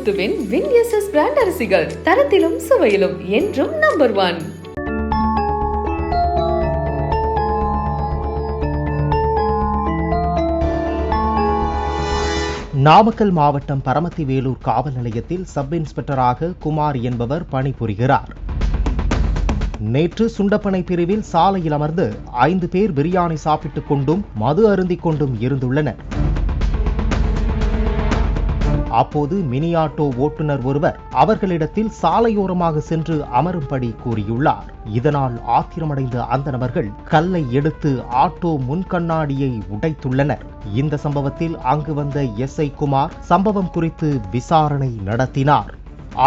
முத்துவின் வின்எஸ்எஸ் brand அரிசிகள் தரத்திலும் சுவையிலும் என்றும் number 1. Namakkal மாவட்டம் பரமத்தி வேலூர் காவல் நிலையத்தில் சப் இன்ஸ்பெக்டராக குமார் என்பவர் பணிபுரிகிறார். நேற்று சுண்டப்பனை பிரிவில் சாலையில் அமர்ந்து 5 பேர் பிரியாணி சாப்பிட்டுக் கொண்டும் மது அருந்திக் கொண்டும் இருந்துள்ளனர். அப்போது மினி ஆட்டோ ஓட்டுநர் ஒருவர் அவர்களிடத்தில் சாலையோரமாக சென்று அமரும்படி கூறியுள்ளார். இதனால் ஆத்திரமடைந்த அந்த நபர்கள் கல்லை எடுத்து ஆட்டோ முன்கண்ணாடியை உடைத்துள்ளனர். இந்த சம்பவத்தில் அங்கு வந்த எஸ்ஐ குமார் சம்பவம் குறித்து விசாரணை நடத்தினார்.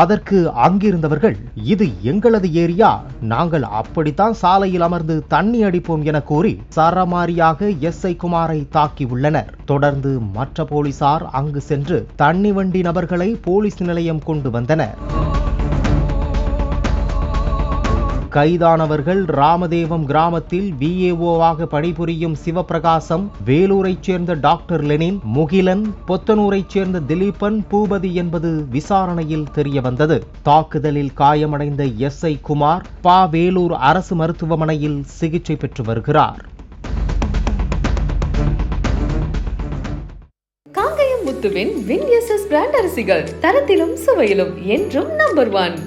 அதற்கு அங்கிருந்தவர்கள், இது எங்களது ஏரியா, நாங்கள் அப்படித்தான் சாலையில் அமர்ந்து தண்ணி அடிப்போம் என கூறி சரமாரியாக எஸ்ஐ குமாரை தாக்கியுள்ளனர். தொடர்ந்து மற்ற போலீசார் அங்கு சென்று தண்ணி வண்டி நபர்களை போலீஸ் நிலையம் கொண்டு வந்தனர். கைதானவர்கள் ராமதேவம் கிராமத்தில் VAO-வாக பணிபுரியும் சிவபிரகாசம், வேலூரைச் சேர்ந்த டாக்டர் லெனின், முகிலன், பொத்தனூரைச் சேர்ந்த திலீபன், பூபதி என்பது விசாரணையில் தெரியவந்தது. தாக்குதலில் காயமடைந்த எஸ்ஐ குமார் வேலூர் அரசு மருத்துவமனையில் சிகிச்சை பெற்று வருகிறார். காங்கயம் முத்துவின் வின்எஸ்எஸ் பிராண்ட் அரிசிகள் தரத்திலும் சுவையிலும் என்றும் நம்பர் 1.